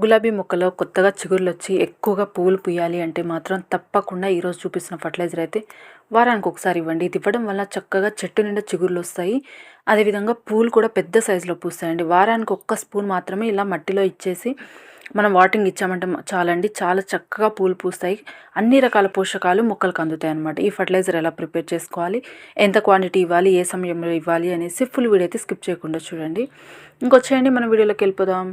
గులాబీ మొక్కలో కొత్తగా చిగుర్లొచ్చి ఎక్కువగా పువ్వులు పూయాలి అంటే మాత్రం తప్పకుండా ఈరోజు చూపిస్తున్న ఫర్టిలైజర్ అయితే వారానికి ఒకసారి ఇవ్వండి. ఇది ఇవ్వడం వల్ల చక్కగా చెట్టు నిండా చిగుర్లొస్తాయి. అదేవిధంగా పూలు కూడా పెద్ద సైజులో పూస్తాయండి. వారానికి ఒక్క స్పూన్ మాత్రమే ఇలా మట్టిలో ఇచ్చేసి మనం వాటరింగ్ ఇచ్చామంటే చాలండి. చాలా చక్కగా పూలు పూస్తాయి. అన్ని రకాల పోషకాలు మొక్కలకు అందుతాయన్నమాట. ఈ ఫర్టిలైజర్ ఎలా ప్రిపేర్ చేసుకోవాలి, ఎంత క్వాంటిటీ ఇవ్వాలి, ఏ సమయంలో ఇవ్వాలి అనేసి ఫుల్ వీడియో అయితే స్కిప్ చేయకుండా చూడండి. ఇంకొచ్చేయండి మన వీడియోలోకి వెళ్ళిపోదాం.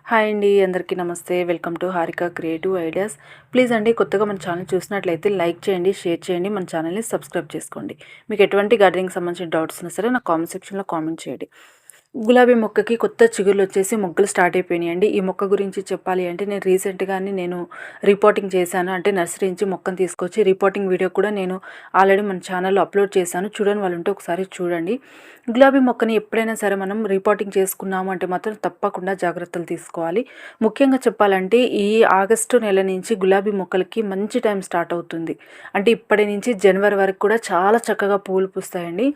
హాయ్ అండి, అందరికీ నమస్తే. Welcome to Harika creative ideas. Please అండి, కొత్తగా మన ఛానల్ చూసినట్లయితే లైక్ చేయండి, షేర్ చేయండి, మన ఛానల్ని సబ్స్క్రైబ్ చేసుకోండి. మీకు ఎటువంటి గార్డెనింగ్ సంబంధించిన డౌట్స్ ఉన్నా సరే నాకు కామెంట్ సెక్షన్లో కామెంట్ చేయండి. గులాబీ మొక్కకి కొత్త చిగుర్లు వచ్చేసి మొగ్గలు స్టార్ట్ అయిపోయినాయండి. ఈ మొక్క గురించి చెప్పాలి అంటే నేను రీసెంట్గానే రిపోర్టింగ్ చేశాను. అంటే నర్సరీ నుంచి మొక్కను తీసుకొచ్చి రిపోర్టింగ్ వీడియో కూడా నేను ఆల్రెడీ మన ఛానల్లో అప్లోడ్ చేశాను. చూడని వాళ్ళు ఉంటే ఒకసారి చూడండి. గులాబీ మొక్కని ఎప్పుడైనా సరే మనం రిపోర్టింగ్ చేసుకున్నాము అంటే మాత్రం తప్పకుండా జాగ్రత్తలు తీసుకోవాలి. ముఖ్యంగా చెప్పాలంటే ఈ ఆగస్టు నెల నుంచి గులాబీ మొక్కలకి మంచి టైం స్టార్ట్ అవుతుంది. అంటే ఇప్పటి నుంచి జనవరి వరకు కూడా చాలా చక్కగా పూలు పూస్తాయండి.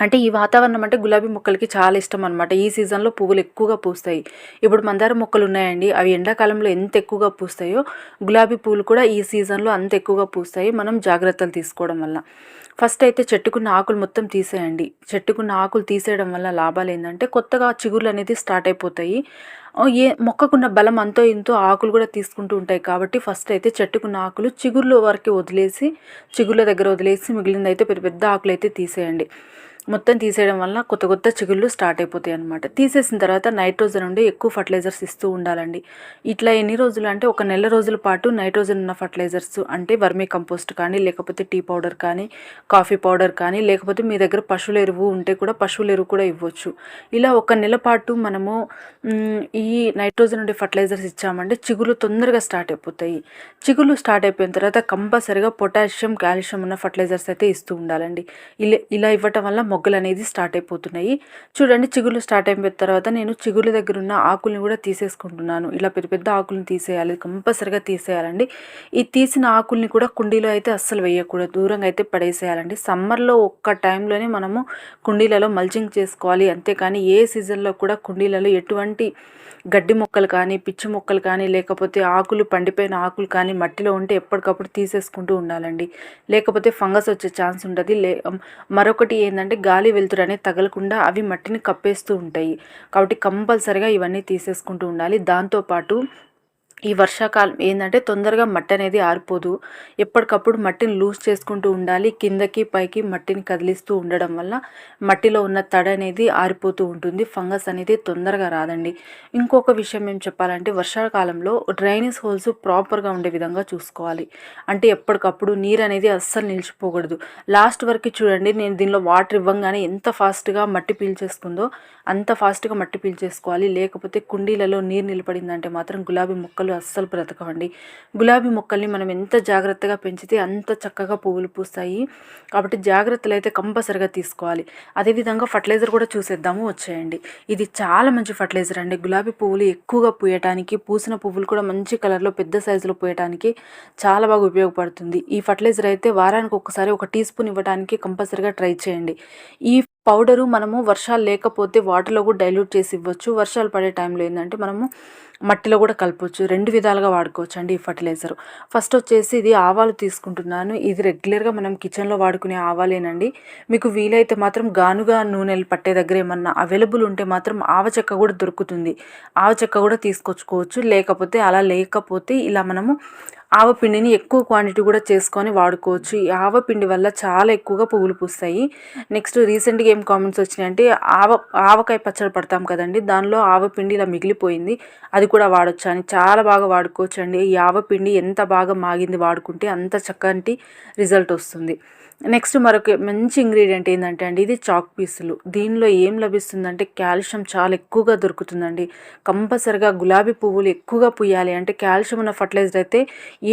అంటే ఈ వాతావరణం అంటే గులాబీ మొక్కలకి చాలా ఇష్టం అనమాట. ఈ సీజన్లో పువ్వులు ఎక్కువగా పూస్తాయి. ఇప్పుడు మందార మొక్కలు ఉన్నాయండి, అవి ఎండాకాలంలో ఎంత ఎక్కువగా పూస్తాయో గులాబీ పూలు కూడా ఈ సీజన్లో అంత ఎక్కువగా పూస్తాయి, మనం జాగ్రత్తలు తీసుకోవడం వల్ల. ఫస్ట్ అయితే చెట్టుకున్న ఆకులు మొత్తం తీసేయండి. చెట్టుకున్న ఆకులు తీసేయడం వల్ల లాభాలు ఏంటంటే కొత్తగా చిగుర్లు అనేది స్టార్ట్ అయిపోతాయి. మొక్కకున్న బలం అంతో ఇంతో ఆకులు కూడా తీసుకుంటూ ఉంటాయి. కాబట్టి ఫస్ట్ అయితే చెట్టుకున్న ఆకులు చిగుర్ల వరకు వదిలేసి, చిగుర్ల దగ్గర వదిలేసి మిగిలిందైతే పెద్ద పెద్ద ఆకులు అయితే తీసేయండి. మొత్తం తీసేయడం వల్ల కొత్త కొత్త చిగుళ్ళు స్టార్ట్ అయిపోతాయి అన్నమాట. తీసేసిన తర్వాత నైట్రోజన్ నుండి ఎక్కువ ఫర్టిలైజర్స్ ఇస్తూ ఉండాలండి. ఇట్లా ఎన్ని రోజులు అంటే ఒక నెల రోజుల పాటు నైట్రోజన్ ఉన్న ఫర్టిలైజర్స్ అంటే వర్మీ కంపోస్ట్ కానీ, లేకపోతే టీ పౌడర్ కానీ, కాఫీ పౌడర్ కానీ, లేకపోతే మీ దగ్గర పశువుల ఎరువు ఉంటే కూడా పశువుల ఎరువు కూడా ఇవ్వచ్చు. ఇలా ఒక నెల పాటు మనము ఈ నైట్రోజన్ ఉండే ఫర్టిలైజర్స్ ఇచ్చామంటే చిగుళ్ళు తొందరగా స్టార్ట్ అయిపోతాయి. చిగుళ్ళు స్టార్ట్ అయిపోయిన తర్వాత కంపల్సరిగా పొటాషియం, కాల్షియం ఉన్న ఫర్టిలైజర్స్ అయితే ఇస్తూ ఉండాలండి. ఇలా ఇవ్వటం వల్ల మొగ్గలు అనేది స్టార్ట్ అయిపోతున్నాయి. చూడండి, చిగుళ్ళు స్టార్ట్ అయిపోయిన తర్వాత నేను చిగుళ్ళ దగ్గర ఉన్న ఆకుల్ని కూడా తీసేసుకుంటున్నాను. ఇలా పెద్ద పెద్ద ఆకుల్ని తీసేయాలి, కంపల్సరిగా తీసేయాలండి. ఈ తీసిన ఆకుల్ని కూడా కుండీలో అయితే అస్సలు వేయకూడదు, దూరంగా అయితే పడేసేయాలండి. సమ్మర్లో ఒక్క టైంలోనే మనము కుండీలలో మల్చింగ్ చేసుకోవాలి. అంతేకాని ఏ సీజన్లో కూడా కుండీలలో ఎటువంటి గడ్డి మొక్కలు కానీ, పిచ్చి మొక్కలు కానీ, లేకపోతే ఆకులు పండిపోయిన ఆకులు కానీ మట్టిలో ఉంటే ఎప్పటికప్పుడు తీసేసుకుంటూ ఉండాలండి. లేకపోతే ఫంగస్ వచ్చే ఛాన్స్ ఉంటుంది. మరొకటి ఏంటంటే గాలి వెలుతురు అనేది తగలకుండా అవి మట్టిని కప్పేస్తూ ఉంటాయి. కాబట్టి కంపల్సరిగా ఇవన్నీ తీసేసుకుంటూ ఉండాలి. దాంతోపాటు ఈ వర్షాకాలం ఏంటంటే తొందరగా మట్టి అనేది ఆరిపోదు. ఎప్పటికప్పుడు మట్టిని లూజ్ చేసుకుంటూ ఉండాలి. కిందకి పైకి మట్టిని కదిలిస్తూ ఉండడం వల్ల మట్టిలో ఉన్న తడి అనేది ఆరిపోతూ ఉంటుంది. ఫంగస్ అనేది తొందరగా రాదండి. ఇంకొక విషయం ఏం చెప్పాలంటే వర్షాకాలంలో డ్రైనేజ్ హోల్స్ ప్రాపర్గా ఉండే విధంగా చూసుకోవాలి. అంటే ఎప్పటికప్పుడు నీరు అనేది అస్సలు నిలిచిపోకూడదు. లాస్ట్ వరకు చూడండి, నేను దీనిలో వాటర్ ఇవ్వంగానే ఎంత ఫాస్ట్గా మట్టి పీల్చేసుకుందో అంత ఫాస్ట్గా మట్టి పీల్చేసుకోవాలి. లేకపోతే కుండీలలో నీరు నిలబడిందంటే మాత్రం గులాబీ మొక్కలు అస్సలు బ్రతకవండి. గులాబీ మొక్కల్ని మనం ఎంత జాగ్రత్తగా పెంచితే అంత చక్కగా పువ్వులు పూస్తాయి. కాబట్టి జాగ్రత్తలు అయితే కంపల్సరిగా తీసుకోవాలి. అదేవిధంగా ఫర్టిలైజర్ కూడా చూసేద్దాము, వచ్చేయండి. ఇది చాలా మంచి ఫర్టిలైజర్ అండి. గులాబీ పువ్వులు ఎక్కువగా పూయటానికి, పూసిన పువ్వులు కూడా మంచి కలర్లో పెద్ద సైజులో పూయటానికి చాలా బాగా ఉపయోగపడుతుంది. ఈ ఫర్టిలైజర్ అయితే వారానికి ఒకసారి 1 టీ స్పూన్ ఇవ్వడానికి కంపల్సరిగా ట్రై చేయండి. ఈ పౌడరు మనము వర్షాలు లేకపోతే వాటర్లో కూడా డైల్యూట్ చేసి ఇవ్వచ్చు. వర్షాలు పడే టైంలో ఏంటంటే మనము మట్టిలో కూడా కలపవచ్చు. 2 విధాలుగా వాడుకోవచ్చు అండి ఈ ఫర్టిలైజర్. ఫస్ట్ వచ్చేసి ఇది ఆవాలు తీసుకుంటున్నాను. ఇది రెగ్యులర్గా మనం కిచెన్లో వాడుకునే ఆవాలేనండి. మీకు వీలైతే మాత్రం గానుగా నూనెలు పట్టే దగ్గర ఏమన్నా అవైలబుల్ ఉంటే మాత్రం ఆవ చెక్క కూడా దొరుకుతుంది. ఆవ చెక్క కూడా తీసుకొచ్చుకోవచ్చు. లేకపోతే ఇలా మనము ఆవపిండిని ఎక్కువ క్వాంటిటీ కూడా చేసుకొని వాడుకోవచ్చు. ఈ ఆవపిండి వల్ల చాలా ఎక్కువగా పువ్వులు పూస్తాయి. నెక్స్ట్ రీసెంట్గా ఏం కామెంట్స్ వచ్చినాయంటే ఆవకాయ పచ్చడి పడతాం కదండి, దానిలో ఆవపిండి ఇలా మిగిలిపోయింది, అది కూడా వాడొచ్చు అని. చాలా బాగా వాడుకోవచ్చు అండి. ఈ ఆవపిండి ఎంత బాగా మాగింది వాడుకుంటే అంత చక్కటి రిజల్ట్ వస్తుంది. నెక్స్ట్ మరొక మంచి ఇంగ్రీడియంట్ ఏంటంటే అండి, ఇది చాక్ పీసులు. దీనిలో ఏం లభిస్తుందంటే కాల్షియం చాలా ఎక్కువగా దొరుకుతుందండి. కంపల్సరిగా గులాబీ పువ్వులు ఎక్కువగా పూయాలి అంటే కాల్షియం ఉన్న ఫర్టిలైజర్ అయితే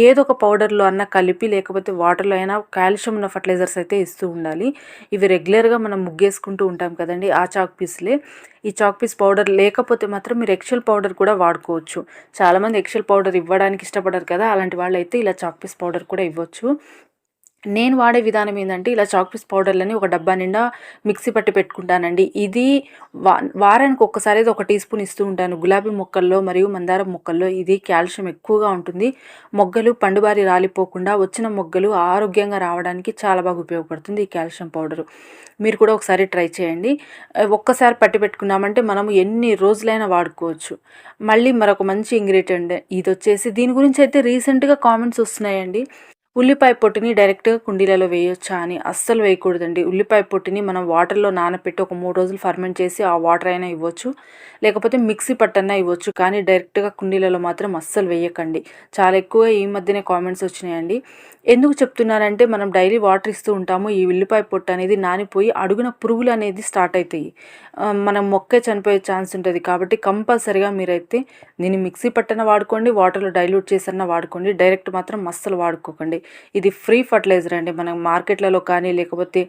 ఏదో ఒక పౌడర్లో అన్న కలిపి, లేకపోతే వాటర్లో అయినా కాల్షియం ఉన్న ఫర్టిలైజర్స్ అయితే ఇస్తూ ఉండాలి. ఇవి రెగ్యులర్గా మనం ముగ్గేసుకుంటూ ఉంటాం కదండి, ఆ చాక్ పీసులే. ఈ చాక్ పీస్ పౌడర్ లేకపోతే మాత్రం మీరు ఎక్సెల్ పౌడర్ కూడా వాడుకోవచ్చు. చాలామంది ఎక్సెల్ పౌడర్ ఇవ్వడానికి ఇష్టపడరు కదా, అలాంటి వాళ్ళు అయితే ఇలా చాక్ పీస్ పౌడర్ కూడా ఇవ్వచ్చు. నేను వాడే విధానం ఏందంటే ఇలా చాక్ పీస్ పౌడర్‌లని ఒక డబ్బా నిండా మిక్సీ పట్టి పెట్టుకుంటానండి. ఇది వా వారానికి ఒక్కసారి అయితే ఒక టీ స్పూన్ ఇస్తూ ఉంటాను. గులాబీ మొక్కల్లో మరియు మందారం మొక్కల్లో ఇది కాల్షియం ఎక్కువగా ఉంటుంది. మొగ్గలు పండుబారి రాలిపోకుండా వచ్చిన మొగ్గలు ఆరోగ్యంగా రావడానికి చాలా బాగా ఉపయోగపడుతుంది ఈ కాల్షియం పౌడరు. మీరు కూడా ఒకసారి ట్రై చేయండి. ఒక్కసారి పట్టి పెట్టుకున్నామంటే మనము ఎన్ని రోజులైనా వాడుకోవచ్చు. మళ్ళీ మరొక మంచి ఇంగ్రీడియంట్ ఇదొచ్చేసి దీని గురించి అయితే రీసెంట్‌గా కామెంట్స్ వస్తున్నాయండి. ఉల్లిపాయ పొట్టుని డైరెక్ట్‌గా కుండీలలో వేయొచ్చా అని. అస్సలు వేయకూడదండి. ఉల్లిపాయ పొట్టుని మనం వాటర్‌లో నానపెట్టి ఒక 3 రోజులు ఫర్మెంట్ చేసి ఆ వాటర్ అయినా ఇవ్వచ్చు. లేకపోతే మిక్సీ పట్టన్నా ఇవ్వచ్చు. కానీ డైరెక్ట్‌గా కుండీలలో మాత్రం అస్సలు వేయకండి. చాలా ఎక్కువ ఈ మధ్యనే కామెంట్స్ వచ్చినాయండి. ఎందుకు చెప్తున్నానంటే మనం డైలీ వాటర్ ఇస్తూ ఉంటాము. ఈ ఉల్లిపాయ పొట్టు అనేది నానిపోయి అడుగున పురుగులు అనేది స్టార్ట్ అయితాయి. మనం మొక్కే చనిపోయే ఛాన్స్ ఉంటది. కాబట్టి కంపల్సరీగా మీరైతే దీన్ని మిక్సీ పట్టన వాడుకోండి. వాటర్‌లో డైల్యూట్ చేసన్నా వాడుకోండి. డైరెక్ట్ మాత్రం అస్సలు వాడుకోకండి. ఇది ఫ్రీ ఫర్టిలైజర్ అండి. మనం మార్కెట్‌లలో కానీ లేకపోతే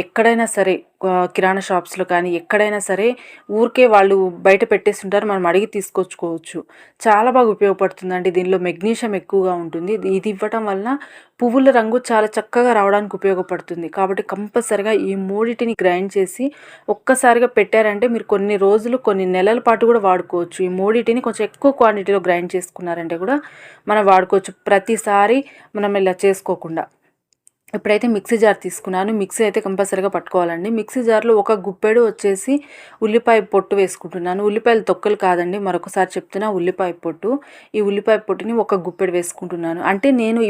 ఎక్కడైనా సరే కిరాణా షాప్స్‌లో కానీ ఎక్కడైనా సరే ఊరికే వాళ్ళు బయట పెట్టేస్తుంటారు. మనం అడిగి తీసుకొచ్చుకోవచ్చు. చాలా బాగా ఉపయోగపడుతుందండి. దీనిలో మెగ్నీషియం ఎక్కువగా ఉంటుంది. ఇది ఇవ్వటం వలన పువ్వుల రంగు చాలా చక్కగా రావడానికి ఉపయోగపడుతుంది. కాబట్టి కంపల్సరిగా ఈ మూడిటిని గ్రైండ్ చేసి ఒక్కసారిగా పెట్టారంటే మీరు కొన్ని రోజులు, కొన్ని నెలల పాటు కూడా వాడుకోవచ్చు. ఈ మూడిటిని కొంచెం ఎక్కువ క్వాంటిటీలో గ్రైండ్ చేసుకున్నారంటే కూడా మనం వాడుకోవచ్చు. ప్రతిసారి మనం ఇలా చేసుకోకుండా. ఇప్పుడైతే మిక్సీ జార్ తీసుకున్నాను. మిక్సీ అయితే కంపల్సరీగా పట్టుకోవాలండి. మిక్సీ జార్‌లో ఒక గుప్పెడు వచ్చేసి ఉల్లిపాయ పొట్టు వేసుకుంటున్నాను. ఉల్లిపాయలు తొక్కలు కాదండి. మరొకసారి చెప్తున్నా ఉల్లిపాయ పొట్టు. ఈ ఉల్లిపాయ పొట్టుని ఒక గుప్పెడు వేసుకుంటున్నాను. అంటే నేను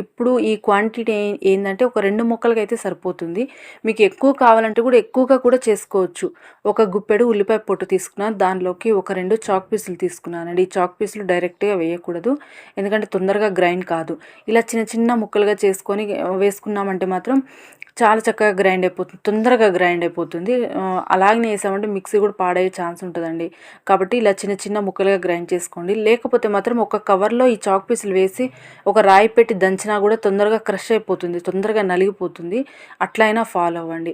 ఇప్పుడు ఈ క్వాంటిటీ ఏందంటే ఒక 2 ముక్కలకైతే సరిపోతుంది. మీకు ఎక్కువ కావాలంటే కూడా ఎక్కువగా కూడా చేసుకోవచ్చు. ఒక గుప్పెడు ఉల్లిపాయ పొట్టు తీసుకున్నాను. దానిలోకి ఒక 2 చాక్ పీసులు తీసుకున్నానండి. ఈ చాక్ పీసులు డైరెక్ట్‌గా వేయకూడదు. ఎందుకంటే తొందరగా గ్రైండ్ కాదు. ఇలా చిన్న చిన్న ముక్కలుగా చేసుకొని వేసుకున్నామంటే మాత్రం చాలా చక్కగా గ్రైండ్ అయిపోతుంది. తొందరగా గ్రైండ్ అయిపోతుంది. అలాగనే వేసామంటే మిక్సీ కూడా పాడయ్యే ఛాన్స్ ఉంటుందండి. కాబట్టి ఇలా చిన్న చిన్న ముక్కలుగా గ్రైండ్ చేసుకోండి. లేకపోతే మాత్రం ఒక కవర్లో ఈ చాక్ పీసులు వేసి ఒక రాయి పెట్టి దంచినా కూడా తొందరగా క్రష్ అయిపోతుంది. తొందరగా నలిగిపోతుంది. అట్లా అయినా ఫాలో అవ్వండి.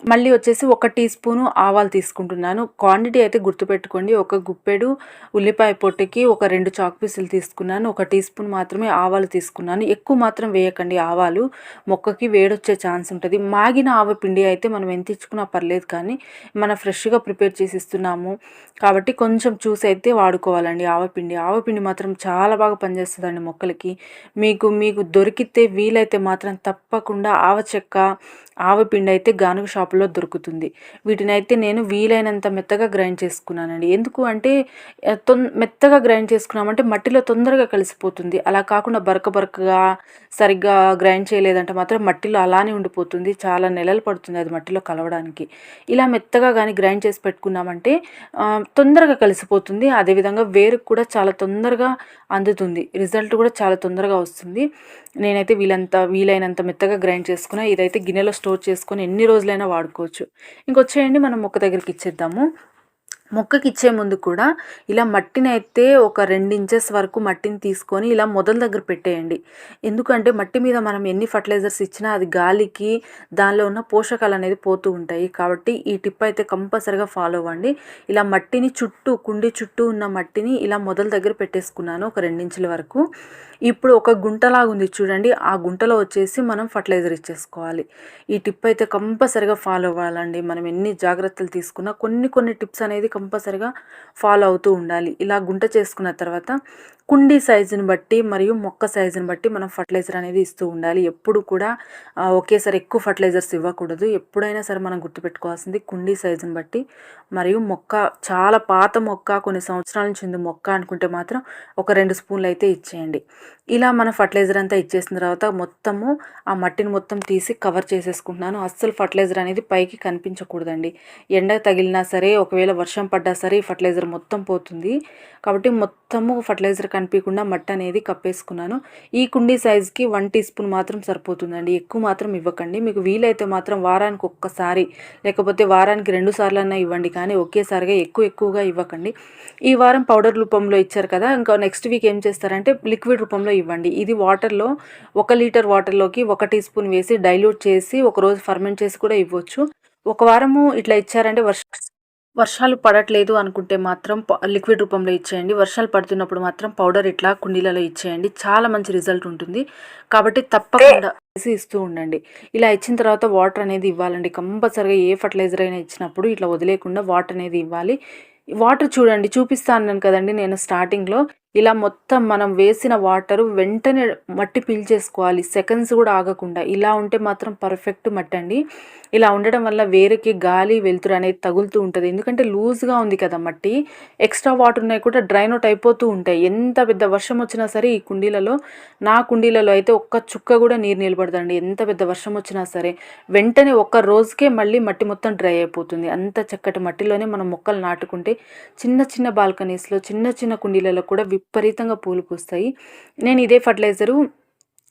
మళ్ళీ వచ్చేసి ఒక టీ స్పూను ఆవాలు తీసుకుంటున్నాను. క్వాంటిటీ అయితే గుర్తుపెట్టుకోండి. ఒక గుప్పెడు ఉల్లిపాయ పొట్టుకి ఒక 2 చాక్ పీసులు తీసుకున్నాను. ఒక టీ స్పూన్ మాత్రమే ఆవాలు తీసుకున్నాను. ఎక్కువ మాత్రం వేయకండి ఆవాలు. మొక్కకి వేడొచ్చే ఛాన్స్ ఉంటుంది. మాగిన ఆవపిండి అయితే మనం ఎంత ఇచ్చుకున్నా పర్లేదు. కానీ మనం ఫ్రెష్గా ప్రిపేర్ చేసి ఇస్తున్నాము కాబట్టి కొంచెం చూసి అయితే వాడుకోవాలండి ఆవపిండి. ఆవపిండి మాత్రం చాలా బాగా పనిచేస్తుందండి మొక్కలకి. మీకు దొరికితే వీలైతే మాత్రం తప్పకుండా ఆవ చెక్క, ఆవపిండి అయితే గానుగ షాపులో దొరుకుతుంది. వీటినైతే నేను వీలైనంత మెత్తగా గ్రైండ్ చేసుకున్నానండి. ఎందుకు అంటే మెత్తగా గ్రైండ్ చేసుకున్నామంటే మట్టిలో తొందరగా కలిసిపోతుంది. అలా కాకుండా బరకగా సరిగ్గా గ్రైండ్ చేయలేదంటే మాత్రం మట్టిలో అలానే ఉండిపోతుంది. చాలా నెలలు పడుతుంది అది మట్టిలో కలవడానికి. ఇలా మెత్తగా కానీ గ్రైండ్ చేసి పెట్టుకున్నామంటే తొందరగా కలిసిపోతుంది. అదేవిధంగా వేరుకు కూడా చాలా తొందరగా అందుతుంది. రిజల్ట్ కూడా చాలా తొందరగా వస్తుంది. నేనైతే వీలైనంత మెత్తగా గ్రైండ్ చేసుకున్నా. ఇదైతే గిన్నెలో స్టోర్ చేసుకొని ఎన్ని రోజులైనా వాడుకోవచ్చు. ఇంకొచ్చేయండి మనం మొక్క దగ్గరికి ఇచ్చేద్దాము. మొక్కకి ఇచ్చే ముందు కూడా ఇలా మట్టిని అయితే ఒక 2 ఇంచెస్ వరకు మట్టిని తీసుకొని ఇలా మొదల దగ్గర పెట్టేయండి. ఎందుకంటే మట్టి మీద మనం ఎన్ని ఫర్టిలైజర్స్ ఇచ్చినా అది గాలికి దానిలో ఉన్న పోషకాలు అనేది పోతూ ఉంటాయి. కాబట్టి ఈ టిప్ అయితే కంపల్సరీగా ఫాలో అవ్వండి. ఇలా మట్టిని కుండి చుట్టూ ఉన్న మట్టిని ఇలా మొదల దగ్గర పెట్టేసుకున్నాను ఒక 2 ఇంచుల వరకు. ఇప్పుడు ఒక గుంటలాగా ఉంది చూడండి. ఆ గుంటలో వచ్చేసి మనం ఫర్టిలైజర్ ఇచ్చేసుకోవాలి. ఈ టిప్ అయితే కంపల్సరీగా ఫాలో అవ్వాలండి. మనం ఎన్ని జాగ్రత్తలు తీసుకున్నా కొన్ని టిప్స్ అనేది కంపల్సరీగా ఫాలో అవుతూ ఉండాలి. ఇలా గుంట చేసుకున్న తర్వాత కుండీ సైజుని బట్టి మరియు మొక్క సైజుని బట్టి మనం ఫర్టిలైజర్ అనేది ఇస్తూ ఉండాలి. ఎప్పుడు కూడా ఒకేసారి ఎక్కువ ఫర్టిలైజర్స్ ఇవ్వకూడదు. ఎప్పుడైనా సరే మనం గుర్తుపెట్టుకోవాల్సింది కుండీ సైజుని బట్టి మరియు మొక్క చాలా పాత మొక్క, కొన్ని సంవత్సరాల నుంచి ఉంది మొక్క అనుకుంటే మాత్రం ఒక 2 స్పూన్లు అయితే ఇచ్చేయండి. ఇలా మన ఫర్టిలైజర్ అంతా ఇచ్చేసిన తర్వాత మొత్తము ఆ మట్టిని మొత్తం తీసి కవర్ చేసేసుకుంటున్నాను. అస్సలు ఫర్టిలైజర్ అనేది పైకి కనిపించకూడదండి. ఎండ తగిలినా సరే, ఒకవేళ వర్షం పడ్డా సరే ఫర్టిలైజర్ మొత్తం పోతుంది. కాబట్టి మొత్తము ఫర్టిలైజర్ కనిపించకుండా మట్టి అనేది కప్పేసుకున్నాను. ఈ కుండీ సైజుకి 1 టీ స్పూన్ మాత్రం సరిపోతుందండి. ఎక్కువ మాత్రం ఇవ్వకండి. మీకు వీలైతే మాత్రం వారానికి ఒక్కసారి లేకపోతే వారానికి 2 సార్లన్నా ఇవ్వండి. కానీ ఒకేసారిగా ఎక్కువగా ఇవ్వకండి. ఈ వారం పౌడర్ రూపంలో ఇచ్చారు కదా, ఇంకా నెక్స్ట్ వీక్ ఏం చేస్తారంటే లిక్విడ్ రూపంలో ఇవ్వండి. ఇది వాటర్లో 1 లీటర్ వాటర్లోకి 1 టీ స్పూన్ వేసి డైల్యూట్ చేసి ఒకరోజు ఫర్మెంట్ చేసి కూడా ఇవ్వచ్చు. ఒక వారము ఇట్లా ఇచ్చారంటే వర్షాలు పడట్లేదు అనుకుంటే మాత్రం లిక్విడ్ రూపంలో ఇచ్చేయండి. వర్షాలు పడుతున్నప్పుడు మాత్రం పౌడర్ ఇట్లా కుండీలలో ఇచ్చేయండి. చాలా మంచి రిజల్ట్ ఉంటుంది. కాబట్టి తప్పకుండా వేసి ఇస్తూ ఉండండి. ఇలా ఇచ్చిన తర్వాత వాటర్ అనేది ఇవ్వాలండి. కంపల్సరీగా ఏ ఫర్టిలైజర్ అయినా ఇచ్చినప్పుడు ఇట్లా వదిలేయకుండా వాటర్ అనేది ఇవ్వాలి. వాటర్ చూడండి, చూపిస్తా అన్నాను కదండీ నేను స్టార్టింగ్‌లో. ఇలా మొత్తం మనం వేసిన వాటరు వెంటనే మట్టి పీల్చేసుకోవాలి. సెకండ్స్ కూడా ఆగకుండా. ఇలా ఉంటే మాత్రం పర్ఫెక్ట్ మట్టండి. ఇలా ఉండడం వల్ల వేరుకి గాలి, వెలుతురు అనేది తగులుతూ ఉంటది. ఎందుకంటే లూజ్‌గా ఉంది కదా మట్టి. ఎక్స్‌ట్రా వాటర్ ఉన్నాయి కూడా డ్రైన్ అవుట్ అయిపోతూ ఉంటాయి. ఎంత పెద్ద వర్షం వచ్చినా సరే ఈ కుండీలలో, నా కుండీలలో అయితే ఒక్క చుక్క కూడా నీరు నిలబడదండి. ఎంత పెద్ద వర్షం వచ్చినా సరే. వెంటనే ఒక్క రోజుకే మళ్ళీ మట్టి మొత్తం డ్రై అయిపోతుంది. అంత చక్కటి మట్టిలోనే మనం మొక్కలు నాటుకుంటే చిన్న చిన్న బాల్కనీస్‌లో, చిన్న చిన్న కుండీలలో కూడా విపరీతంగా పూలు పూస్తాయి. నేను ఇదే ఫర్టిలైజరు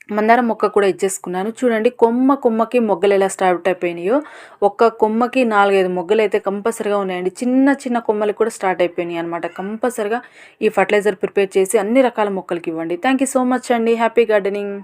మందారం మొక్క కూడా ఇచ్చేసుకున్నాను. చూడండి కొమ్మకి మొగ్గలు ఎలా స్టార్ట్ అయిపోయినాయో, ఒక్క కొమ్మకి 4, 5 మొగ్గలైతే కంపల్సరీగా ఉన్నాయండి. చిన్న చిన్న కొమ్మలు కూడా స్టార్ట్ అయిపోయినాయి అనమాట. కంపల్సరీగా ఈ ఫర్టిలైజర్ ప్రిపేర్ చేసి అన్ని రకాల మొక్కలకి ఇవ్వండి. థ్యాంక్ యూ సో మచ్ అండి. Happy gardening.